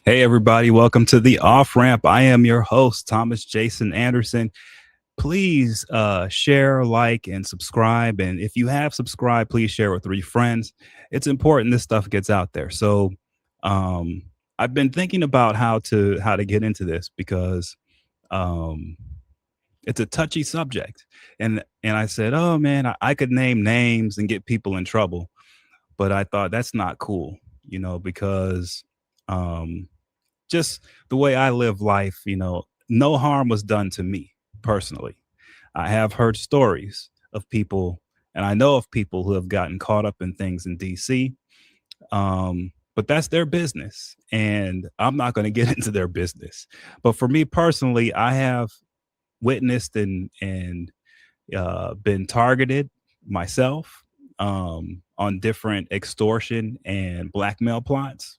Hey, everybody, welcome to the Off Ramp. I am your host, Thomas Jason Anderson. Please share, like, and subscribe. And if you have subscribed, please share with 3 friends. It's important this stuff gets out there. So um, I've been thinking about how to get into this because um, it's a touchy subject. And I said, oh man, I could name names and get people in trouble, but I thought that's not cool, because um, just the way I live life, no harm was done to me personally. I have heard stories of people, and I know of people who have gotten caught up in things in DC. But that's their business, and I'm not going to get into their business. But for me personally, I have witnessed and been targeted myself on different extortion and blackmail plots.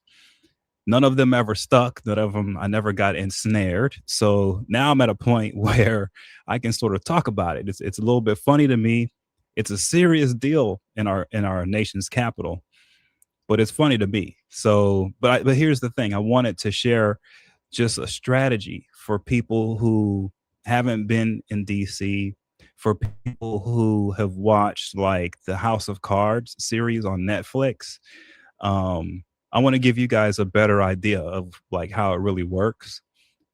None of them ever stuck. None of them, I never got ensnared. So now I'm at a point where I can sort of talk about it. It's a little bit funny to me. It's a serious deal in our nation's capital, but it's funny to me. So, but here's the thing: I wanted to share just a strategy for people who haven't been in DC, for people who have watched like the House of Cards series on Netflix. um, I want to give you guys a better idea of like how it really works.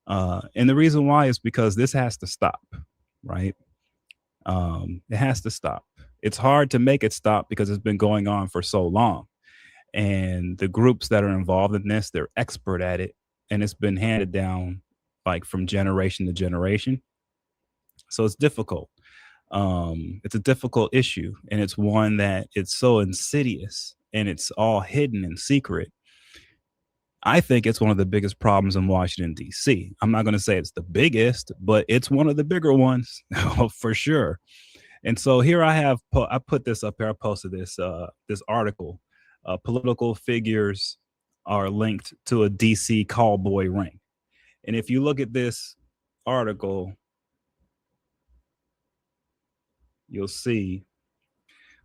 And the reason why is because this has to stop, right? It has to stop. It's hard to make it stop because it's been going on for so long. And the groups that are involved in this, they're expert at it. And it's been handed down like from generation to generation. So it's difficult. It's a difficult issue. And it's one that it's so insidious and it's all hidden and secret. I think it's one of the biggest problems in Washington, D.C. I'm not going to say it's the biggest, but it's one of the bigger ones for sure. And so here I have, I put this up here. I posted this article. Political figures are linked to a DC cowboy ring. And if you look at this article, you'll see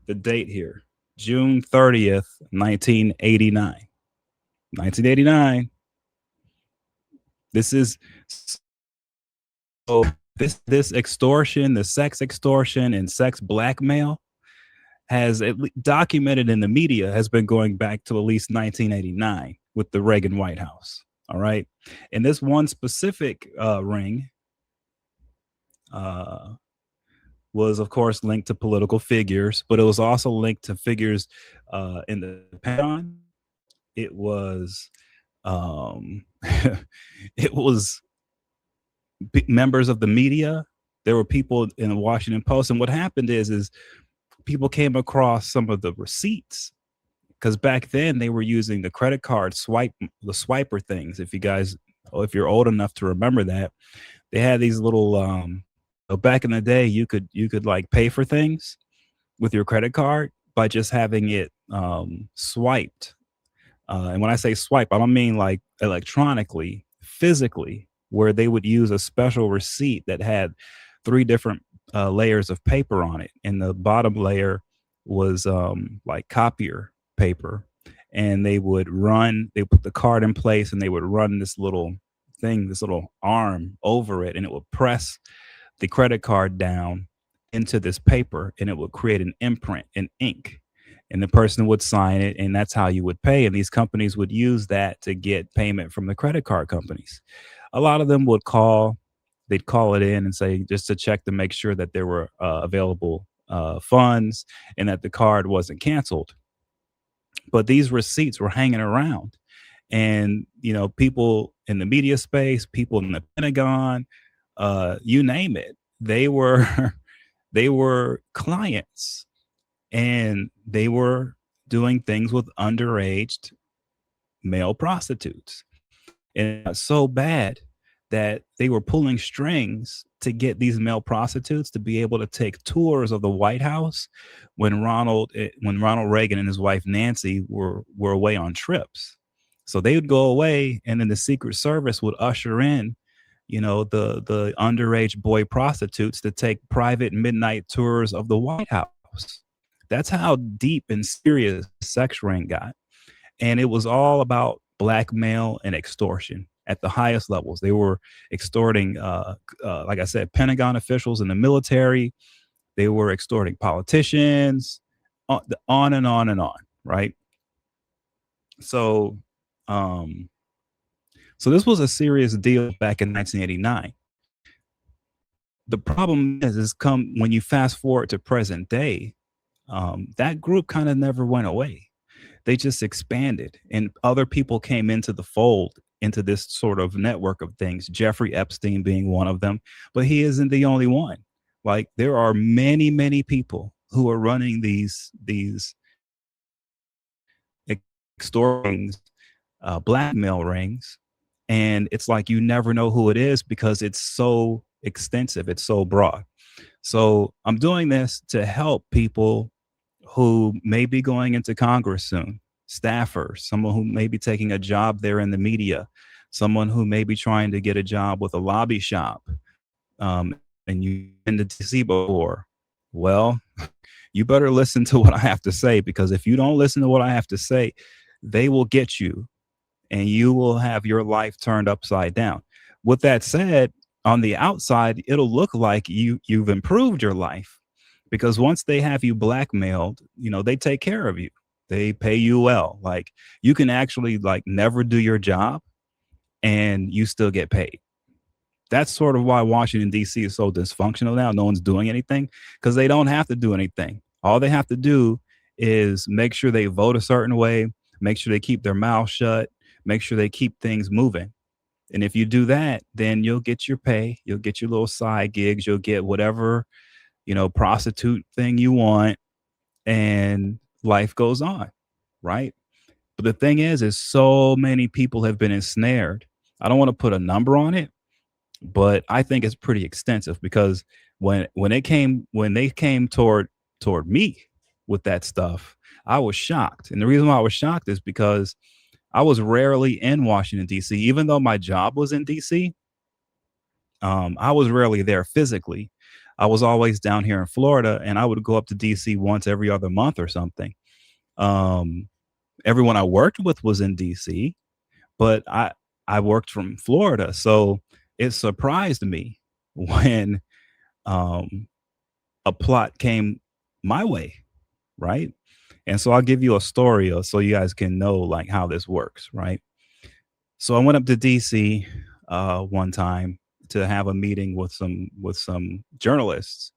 the date here, June 30th, 1989. 1989. This is so this extortion, the sex extortion and sex blackmail has documented in the media has been going back to at least 1989 with the Reagan White House. All right. And this one specific ring uh, was, of course, linked to political figures, but it was also linked to figures in the Pentagon. It was it was members of the media. There were people in the Washington Post, and what happened is people came across some of the receipts because back then they were using the credit card the swiper things. If you guys, if you're old enough to remember that, they had these little. Back in the day, you could like pay for things with your credit card by just having it swiped. And when I say swipe, I don't mean like electronically, physically, where they would use a special receipt that had 3 different layers of paper on it. And the bottom layer was like copier paper. And they put the card in place and they would run this little thing, this little arm over it, and it would press the credit card down into this paper and it would create an imprint in ink, and the person would sign it, and that's how you would pay. And these companies would use that to get payment from the credit card companies. A lot of them they'd call it in and say just to check to make sure that there were available funds and that the card wasn't canceled. But these receipts were hanging around, and people in the media space, people in the Pentagon, you name it, they were they were clients, and they were doing things with underage male prostitutes. And it got so bad that they were pulling strings to get these male prostitutes to be able to take tours of the White House when Ronald Reagan and his wife Nancy were away on trips. So they would go away, and then the Secret Service would usher in, the underage boy prostitutes to take private midnight tours of the White House. That's how deep and serious sex ring got. And it was all about blackmail and extortion at the highest levels. They were extorting, like I said, Pentagon officials in the military. They were extorting politicians, on and on and on. Right. So, um, so this was a serious deal back in 1989. The problem is come when you fast forward to present day, that group kind of never went away. They just expanded, and other people came into the fold into this sort of network of things. Jeffrey Epstein being one of them, but he isn't the only one. Like there are many, many people who are running these extorting blackmail rings, and it's like you never know who it is because it's so extensive, it's so broad. So I'm doing this to help people who may be going into Congress soon, staffers, someone who may be taking a job there in the media, someone who may be trying to get a job with a lobby shop, um, and you've been to DC before. Well, you better listen to what I have to say, because if you don't listen to what I have to say, they will get you and you will have your life turned upside down. With that said, on the outside, it'll look like you've improved your life, because once they have you blackmailed, they take care of you. They pay you well. Like you can actually like never do your job and you still get paid. That's sort of why Washington D.C. is so dysfunctional now. No one's doing anything because they don't have to do anything. All they have to do is make sure they vote a certain way, make sure they keep their mouth shut, make sure they keep things moving. And if you do that, then you'll get your pay, you'll get your little side gigs, you'll get whatever, prostitute thing you want, and life goes on, right? But the thing is so many people have been ensnared. I don't want to put a number on it, but I think it's pretty extensive, because when they came toward me with that stuff, I was shocked. And the reason why I was shocked is because I was rarely in Washington D.C. Even though my job was in D.C., I was rarely there physically. I was always down here in Florida, and I would go up to DC once every other month or something. Um, Everyone I worked with was in DC, but I worked from Florida, so it surprised me when um, a plot came my way, right? And so I'll give you a story so you guys can know like how this works, right? So I went up to DC one time to have a meeting with some journalists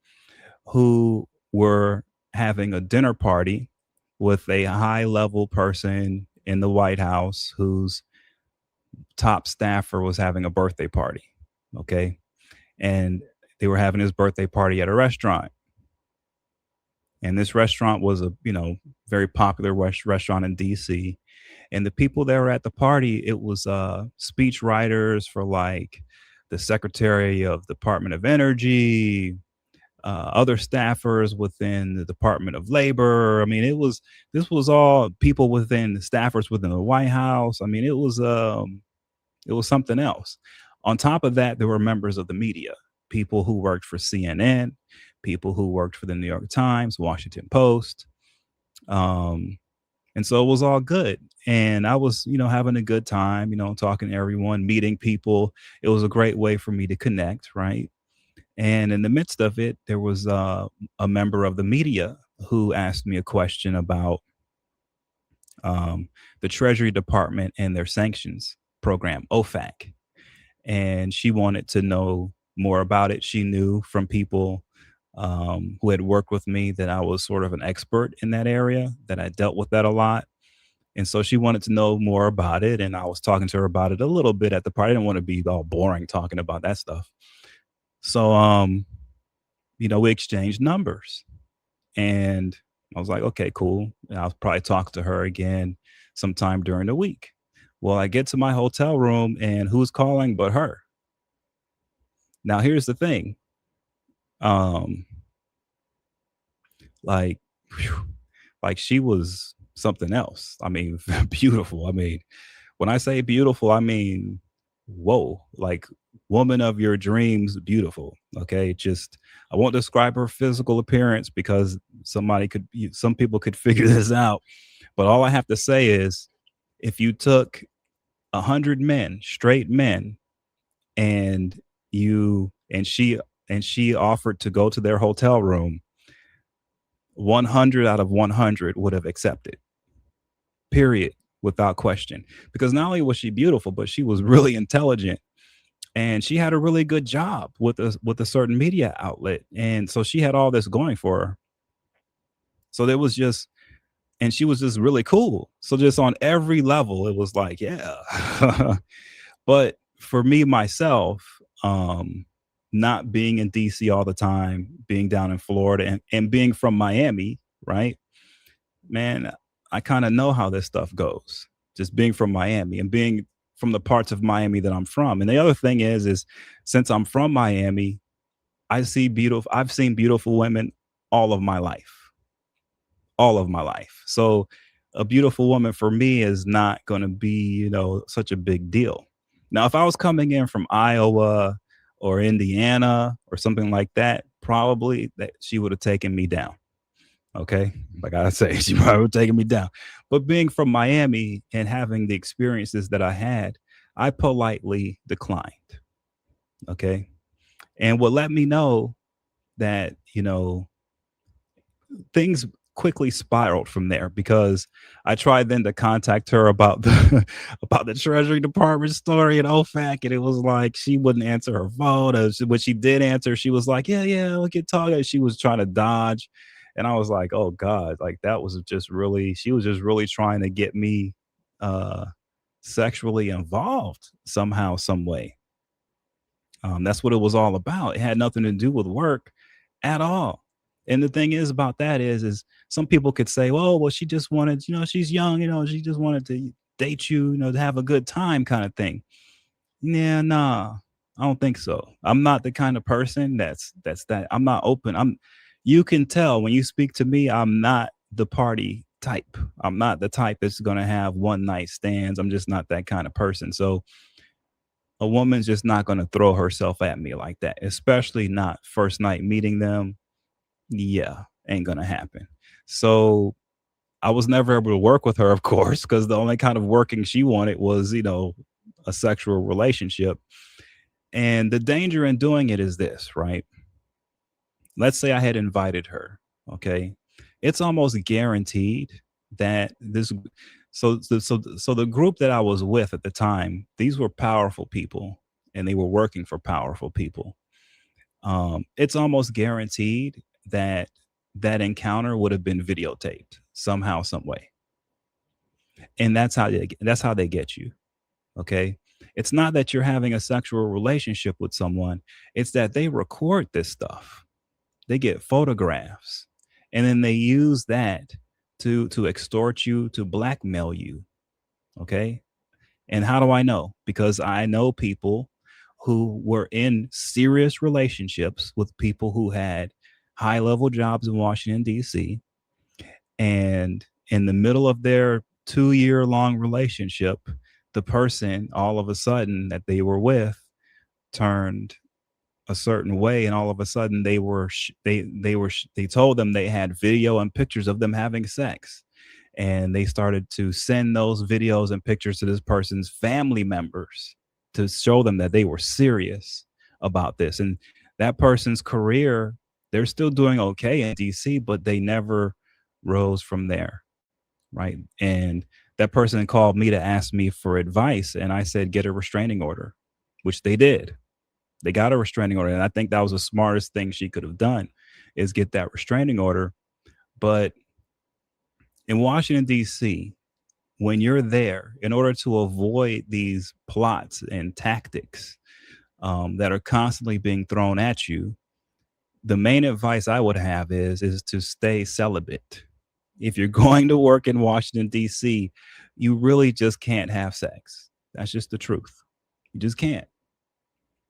who were having a dinner party with a high level person in the White House whose top staffer was having a birthday party. Okay. And they were having his birthday party at a restaurant. And this restaurant was a, very popular restaurant in DC. And the people that were at the party, it was speech writers for like the Secretary of Department of Energy, other staffers within the Department of Labor. I mean, this was all people within the staffers within the White House. I mean, it was something else. On top of that, there were members of the media, people who worked for CNN, people who worked for the New York Times, Washington Post. Um, and so it was all good. And I was, having a good time, talking to everyone, meeting people. It was a great way for me to connect, right? And in the midst of it, there was a member of the media who asked me a question about the Treasury Department and their sanctions program, OFAC. And she wanted to know more about it. She knew from people who had worked with me that I was sort of an expert in that area, that I dealt with that a lot. And so she wanted to know more about it. And I was talking to her about it a little bit at the party. I didn't want to be all boring talking about that stuff. So, we exchanged numbers, and I was like, okay, cool. And I'll probably talk to her again sometime during the week. Well, I get to my hotel room, and who's calling but her? Now, here's the thing. Um, like, phew, like she was something else. I mean, beautiful. I mean, when I say beautiful, I mean, whoa, like woman of your dreams, beautiful. Okay. Just, I won't describe her physical appearance because some people could figure this out. But all I have to say is if you took 100 men, straight men, and you and she offered to go to their hotel room, 100 out of 100 would have accepted. Period, without question. Because not only was she beautiful, but she was really intelligent, and she had a really good job with a certain media outlet, and so she had all this going for her. So there was just and she was just really cool. So just on every level, it was like, yeah. But for me myself, not being in DC all the time, being down in Florida and being from Miami, right? Man, I kind of know how this stuff goes. Just being from Miami and being from the parts of Miami that I'm from. And the other thing is since I'm from Miami, I've seen beautiful women all of my life, all of my life. So a beautiful woman for me is not going to be, such a big deal. Now, if I was coming in from Iowa or Indiana or something like that, probably that she would have taken me down. Okay. Like I say, she probably would have taken me down. But being from Miami and having the experiences that I had, I politely declined. Okay. And what let me know that, things quickly spiraled from there because I tried then to contact her about the about the Treasury Department story in OFAC, and it was like she wouldn't answer her phone. When she did answer, she was like, "Yeah, yeah, we can talk." She was trying to dodge, and I was like, "Oh God!" Like that was just really she was just really trying to get me uh, sexually involved somehow, some way. That's what it was all about. It had nothing to do with work at all. And the thing is about that is some people could say, well, she just wanted, she's young, she just wanted to date you, to have a good time kind of thing. Yeah, nah, I don't think so. I'm not the kind of person that's that. I'm not open. You can tell when you speak to me, I'm not the party type. I'm not the type that's gonna have one night stands. I'm just not that kind of person. So a woman's just not going to throw herself at me like that, especially not first night meeting them. Yeah, ain't going to happen. So I was never able to work with her, of course, because the only kind of working she wanted was, a sexual relationship. And the danger in doing it is this, right? Let's say I had invited her. Okay. It's almost guaranteed that this so the group that I was with at the time, these were powerful people and they were working for powerful people. It's almost guaranteed that that encounter would have been videotaped somehow, some way. And that's how they get you. Okay. It's not that you're having a sexual relationship with someone, it's that they record this stuff. They get photographs, and then they use that to extort you, to blackmail you. Okay. And how do I know? Because I know people who were in serious relationships with people who had high level jobs in Washington, D.C. And in the middle of their 2 year long relationship, the person all of a sudden that they were with turned a certain way, and all of a sudden they told them they had video and pictures of them having sex, and they started to send those videos and pictures to this person's family members to show them that they were serious about this. And that person's career, they're still doing okay in DC, but they never rose from there, right? And that person called me to ask me for advice, and I said get a restraining order, which they did. They got a restraining order, and I think that was the smartest thing she could have done is get that restraining order. But in Washington D.C., when you're there, in order to avoid these plots and tactics that are constantly being thrown at you, the main advice I would have is to stay celibate. If you're going to work in Washington D.C., you really just can't have sex. That's just the truth. You just can't.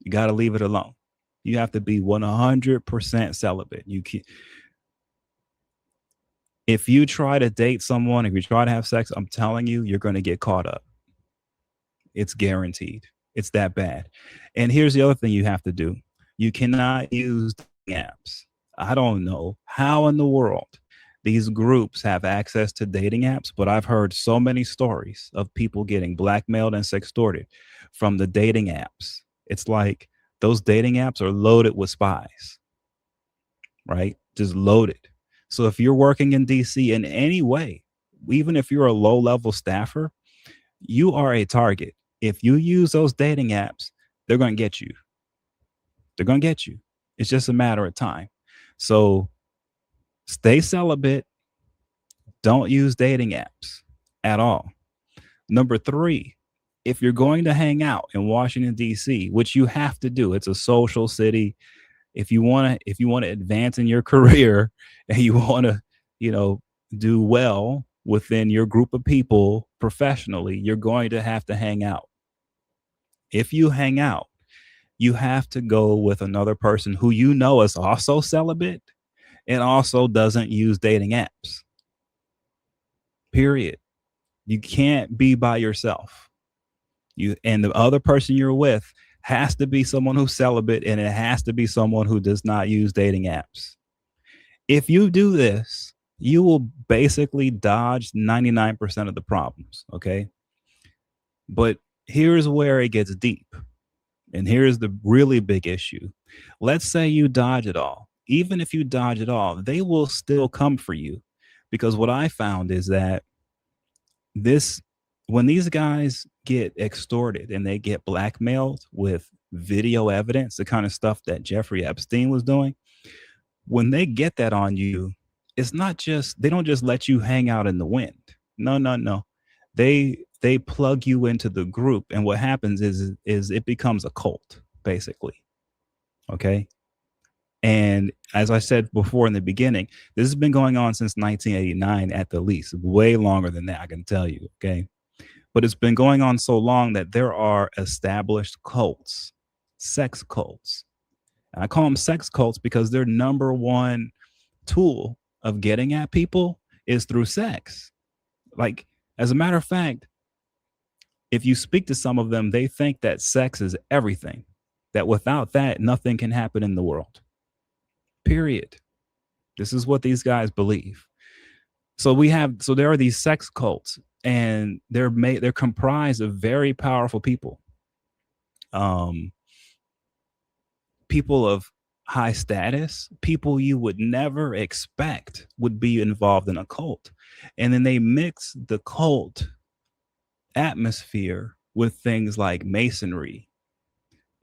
You got to leave it alone. You have to be 100% celibate. You can, if you try to date someone, if you try to have sex, I'm telling you, you're going to get caught up. It's guaranteed. It's that bad. And here's the other thing you have to do. You cannot use dating apps. I don't know how in the world these groups have access to dating apps, but I've heard so many stories of people getting blackmailed and sextorted from the dating apps. It's like those dating apps are loaded with spies, right? Just loaded. So if you're working in DC in any way, even if you're a low level staffer, you are a target. If you use those dating apps, they're going to get you. They're going to get you. It's just a matter of time. So stay celibate. Don't use dating apps at all. Number three, if you're going to hang out in Washington, D.C., which you have to do, it's a social city. If you want to advance in your career and you want to, you know, do well within your group of people professionally, you're going to have to hang out. If you hang out, you have to go with another person who you know is also celibate and also doesn't use dating apps. Period. You can't be by yourself. You and the other person you're with has to be someone who's celibate, and it has to be someone who does not use dating apps. If you do this, you will basically dodge 99% of the problems. Okay. But here's where it gets deep. And here's the really big issue. Let's say you dodge it all. Even if you dodge it all, they will still come for you. Because what I found is that this when these guys get extorted and they get blackmailed with video evidence, the kind of stuff that Jeffrey Epstein was doing, when they get that on you, it's not just they don't just let you hang out in the wind. No, no, no. They plug you into the group, and what happens is it becomes a cult, basically. Okay. And as I said before in the beginning, this has been going on since 1989 at the least, way longer than that, I can tell you. Okay. But it's been going on so long that there are established cults, sex cults. And I call them sex cults because their number one tool of getting at people is through sex. Like, as a matter of fact, if you speak to some of them, they think that sex is everything, that without that, nothing can happen in the world. Period. This is what these guys believe. So there are these sex cults, and they're comprised of very powerful people. Um, People of high status, people you would never expect would be involved in a cult. And then they mix the cult atmosphere with things like masonry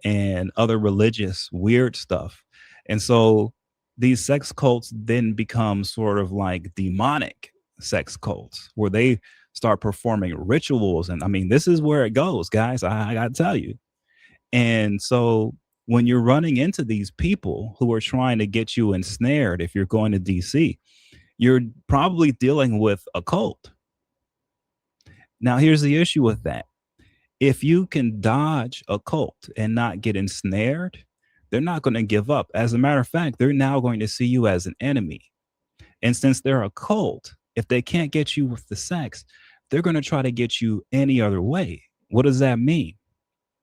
and other religious weird stuff. And so these sex cults then become sort of like demonic sex cults where they start performing rituals. And I mean, this is where it goes, guys. I got to tell you. And so when you're running into these people who are trying to get you ensnared, if you're going to DC, you're probably dealing with a cult. Now, here's the issue with that. If you can dodge a cult and not get ensnared, they're not going to give up. As a matter of fact, they're now going to see you as an enemy. And since they're a cult, if they can't get you with the sex, they're going to try to get you any other way. What does that mean?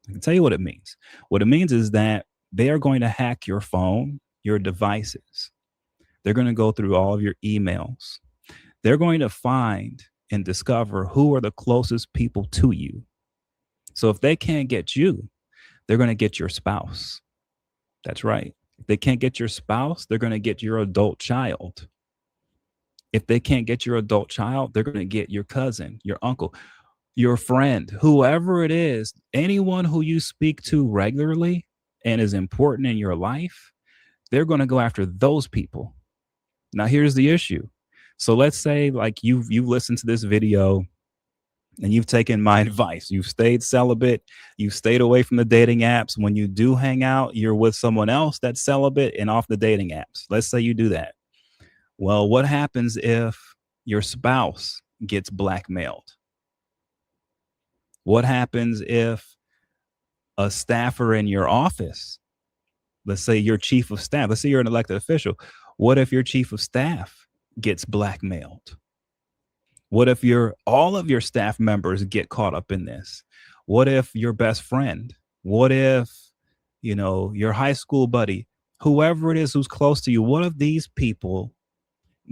I can tell you what it means. What it means is that they are going to hack your phone, your devices. They're going to go through all of your emails. They're going to find and discover who are the closest people to you. So if they can't get you, they're going to get your spouse. That's right. If they can't get your spouse, they're going to get your adult child. If they can't get your adult child, they're going to get your cousin, your uncle, your friend, whoever it is, anyone who you speak to regularly and is important in your life, they're going to go after those people. Now, here's the issue. So let's say like you've listened to this video and you've taken my advice. You've stayed celibate. You've stayed away from the dating apps. When you do hang out, you're with someone else that's celibate and off the dating apps. Let's say you do that. Well, what happens if your spouse gets blackmailed? What happens if a staffer in your office, let's say your chief of staff, let's say you're an elected official, what if your chief of staff gets blackmailed? What if all of your staff members get caught up in this? What if your best friend? What if, your high school buddy, whoever it is who's close to you, what if these people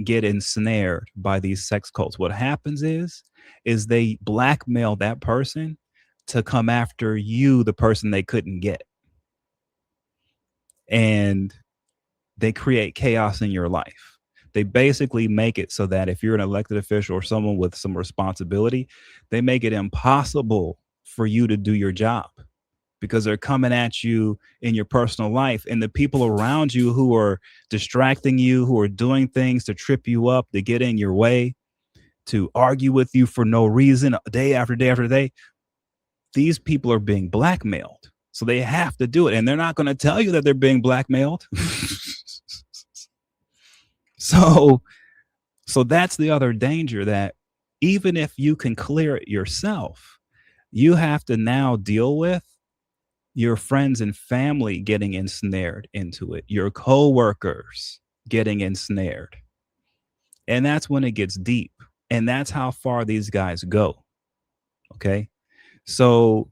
get ensnared by these sex cults. What happens is they blackmail that person to come after you, the person they couldn't get. And they create chaos in your life. They basically make it so that if you're an elected official or someone with some responsibility, they make it impossible for you to do your job because they're coming at you in your personal life. And the people around you who are distracting you, who are doing things to trip you up, to get in your way, to argue with you for no reason, day after day after day, these people are being blackmailed. So they have to do it. And they're not going to tell you that they're being blackmailed. So that's the other danger, that even if you can clear it yourself, you have to now deal with your friends and family getting ensnared into it, your coworkers getting ensnared. And that's when it gets deep. And that's how far these guys go. Okay. So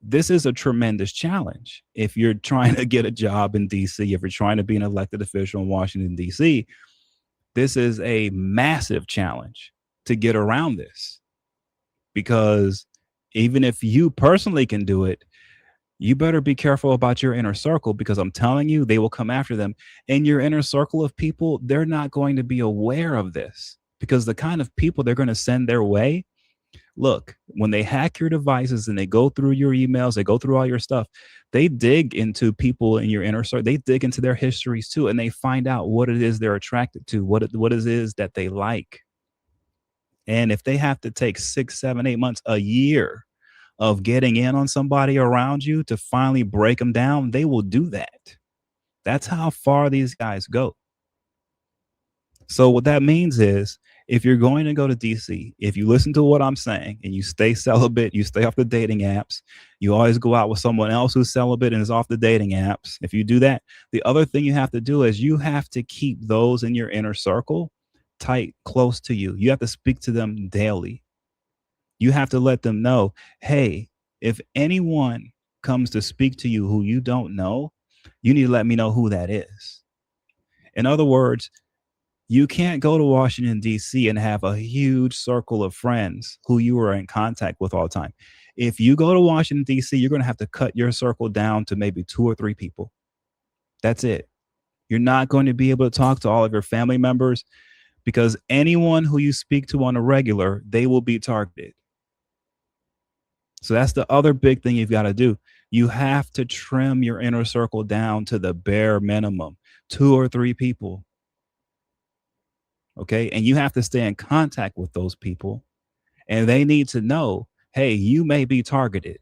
this is a tremendous challenge. If you're trying to get a job in DC, if you're trying to be an elected official in Washington, DC, this is a massive challenge to get around this, because even if you personally can do it, you better be careful about your inner circle, because I'm telling you, they will come after them. And your inner circle of people, they're not going to be aware of this, because the kind of people they're going to send their way, look, when they hack your devices and they go through your emails, they go through all your stuff, they dig into people in your inner circle. They dig into their histories too, and they find out what it is they're attracted to, what it is that they like. And if they have to take 6, 7, 8 months, a year of getting in on somebody around you to finally break them down, they will do that. That's how far these guys go. So what that means is, if you're going to go to DC, if you listen to what I'm saying and you stay celibate, you stay off the dating apps, you always go out with someone else who's celibate and is off the dating apps. If you do that, the other thing you have to do is you have to keep those in your inner circle tight, close to you. You have to speak to them daily. You have to let them know, hey, if anyone comes to speak to you who you don't know, you need to let me know who that is. In other words, you can't go to Washington, D.C. and have a huge circle of friends who you are in contact with all the time. If you go to Washington, D.C., you're going to have to cut your circle down to maybe 2 or 3 people. That's it. You're not going to be able to talk to all of your family members, because anyone who you speak to on a regular, they will be targeted. So that's the other big thing you've got to do. You have to trim your inner circle down to the bare minimum, 2 or 3 people. Okay. And you have to stay in contact with those people, and they need to know, hey, you may be targeted.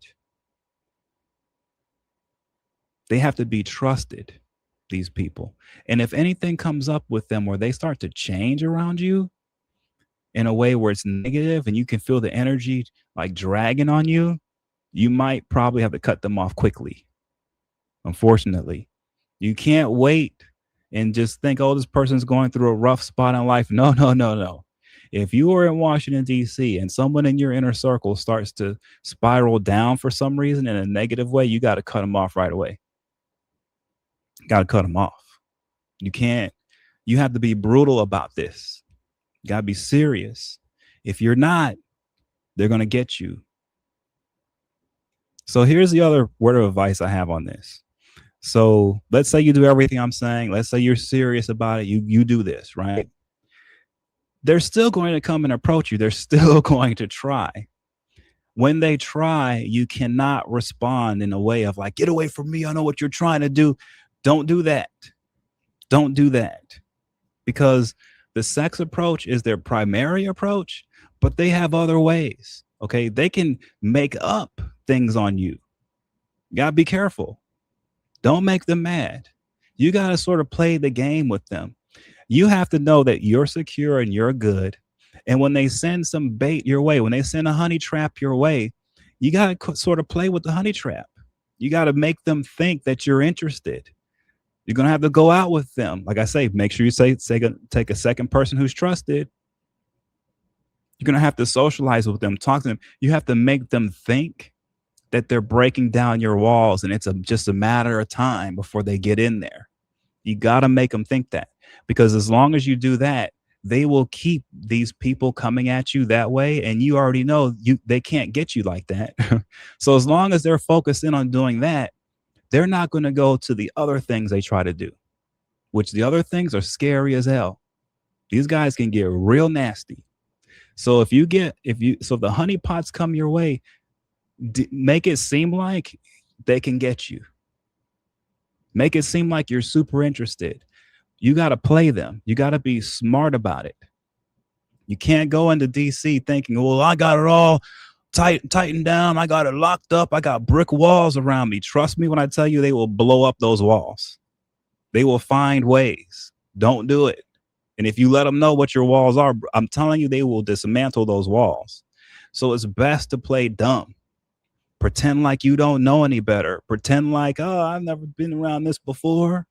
They have to be trusted, these people. And if anything comes up with them where they start to change around you in a way where it's negative and you can feel the energy like dragging on you, you might probably have to cut them off quickly. Unfortunately, you can't wait and just think, oh, this person's going through a rough spot in life. No, no, no, no. If you are in Washington, D.C., and someone in your inner circle starts to spiral down for some reason in a negative way, you got to cut them off right away. Got to cut them off. You can't. You have to be brutal about this. You got to be serious. If you're not, they're going to get you. So here's the other word of advice I have on this. So let's say you do everything I'm saying. Let's say you're serious about it. You do this, right? They're still going to come and approach you. They're still going to try. When they try, you cannot respond in a way of like, get away from me. I know what you're trying to do. Don't do that. Don't do that. Because the sex approach is their primary approach, but they have other ways. Okay. They can make up things on you. You gotta be careful. Don't make them mad. You got to sort of play the game with them. You have to know that you're secure and you're good. And when they send some bait your way, when they send a honey trap your way, you got to sort of play with the honey trap. You got to make them think that you're interested. You're going to have to go out with them. Like I say, make sure you take a second person who's trusted. You're going to have to socialize with them, talk to them. You have to make them think that they're breaking down your walls, and it's just a matter of time before they get in there. You got to make them think that, because as long as you do that, they will keep these people coming at you that way, and you already know they can't get you like that. So as long as they're focused in on doing that, they're not going to go to the other things they try to do, which the other things are scary as hell. These guys can get real nasty. So if the honeypots come your way, make it seem like they can get you. Make it seem like you're super interested. You got to play them. You got to be smart about it. You can't go into DC thinking, well, I got it all tightened down. I got it locked up. I got brick walls around me. Trust me when I tell you, they will blow up those walls. They will find ways. Don't do it. And if you let them know what your walls are, I'm telling you, they will dismantle those walls. So it's best to play dumb. Pretend like you don't know any better. Pretend like, oh, I've never been around this before.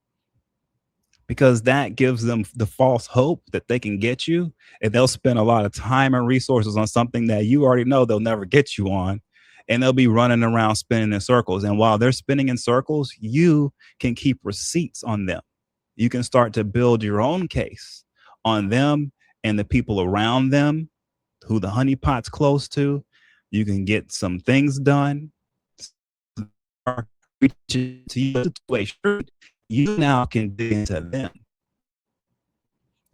Because that gives them the false hope that they can get you, and they'll spend a lot of time and resources on something that you already know they'll never get you on, and they'll be running around spinning in circles. And while they're spinning in circles, you can keep receipts on them. You can start to build your own case on them and the people around them who the honeypot's close to. You can get some things done. You now can dig into them.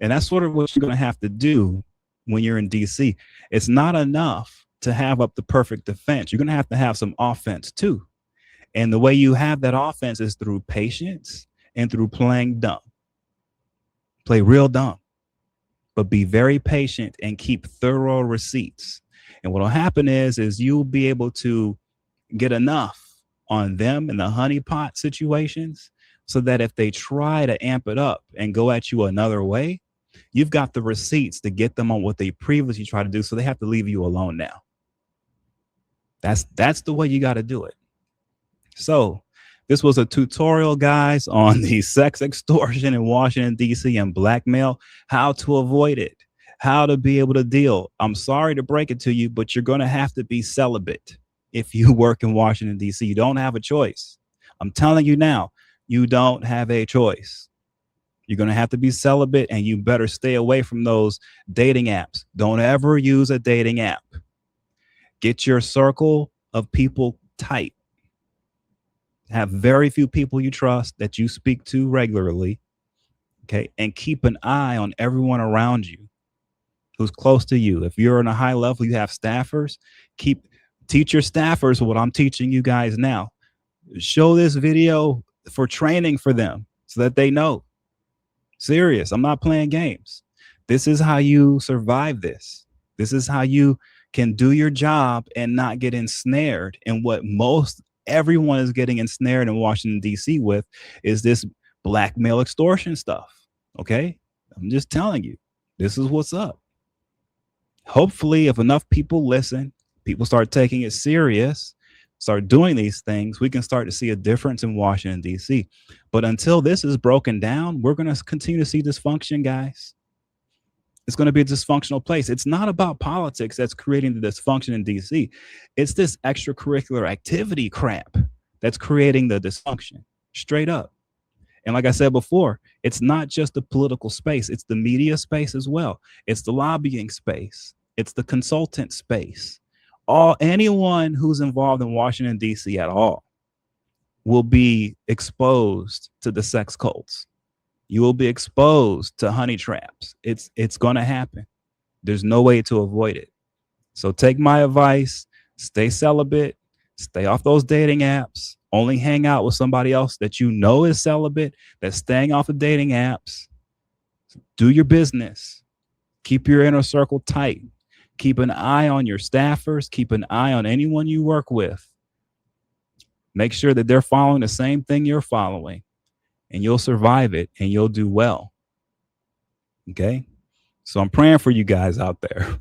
And that's sort of what you're going to have to do when you're in DC. It's not enough to have up the perfect defense. You're going to have some offense too. And the way you have that offense is through patience and through playing dumb. Play real dumb, but be very patient and keep thorough receipts. And what will happen is you'll be able to get enough on them in the honeypot situations so that if they try to amp it up and go at you another way, you've got the receipts to get them on what they previously tried to do. So they have to leave you alone now. That's the way you got to do it. So this was a tutorial, guys, on the sex extortion in Washington, D.C. and blackmail, how to avoid it, how to be able to deal. I'm sorry to break it to you, but you're going to have to be celibate if you work in Washington, D.C. You don't have a choice. I'm telling you now, you don't have a choice. You're going to have to be celibate, and you better stay away from those dating apps. Don't ever use a dating app. Get your circle of people tight. Have very few people you trust that you speak to regularly. Okay. And keep an eye on everyone around you who's close to you. If you're on a high level, you have staffers, teach your staffers what I'm teaching you guys now. Show this video for training for them so that they know. Serious. I'm not playing games. This is how you survive this. This is how you can do your job and not get ensnared in what everyone is getting ensnared in Washington, D.C. with, is this blackmail extortion stuff. Okay. I'm just telling you, this is what's up. Hopefully, if enough people listen, people start taking it serious, start doing these things, we can start to see a difference in Washington, D.C. But until this is broken down, we're going to continue to see dysfunction, guys. It's going to be a dysfunctional place. It's not about politics that's creating the dysfunction in D.C. It's this extracurricular activity crap that's creating the dysfunction, straight up. And like I said before, it's not just the political space. It's the media space as well. It's the lobbying space. It's the consultant space. Anyone who's involved in Washington, D.C. at all will be exposed to the sex cults. You will be exposed to honey traps. It's going to happen. There's no way to avoid it. So take my advice, stay celibate, stay off those dating apps, only hang out with somebody else that you know is celibate, that's staying off of dating apps. Do your business. Keep your inner circle tight. Keep an eye on your staffers. Keep an eye on anyone you work with. Make sure that they're following the same thing you're following, and you'll survive it and you'll do well. Okay? So I'm praying for you guys out there.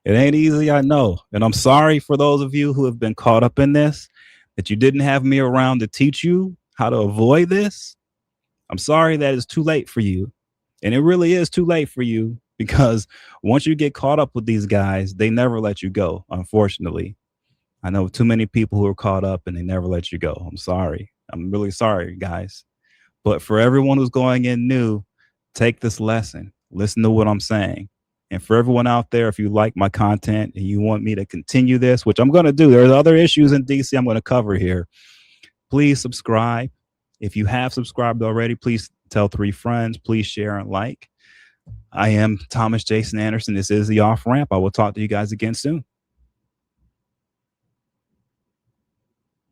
It ain't easy, I know. And I'm sorry for those of you who have been caught up in this, that you didn't have me around to teach you how to avoid this. I'm sorry that it's too late for you. And it really is too late for you, because once you get caught up with these guys, they never let you go, unfortunately. I know too many people who are caught up and they never let you go. I'm sorry. I'm really sorry, guys. But for everyone who's going in new, take this lesson. Listen to what I'm saying. And for everyone out there, if you like my content and you want me to continue this, which I'm going to do, there's other issues in DC I'm going to cover here. Please subscribe. If you have subscribed already, please tell 3 friends. Please share and like. I am Thomas Jason Anderson. This is the Off Ramp. I will talk to you guys again soon.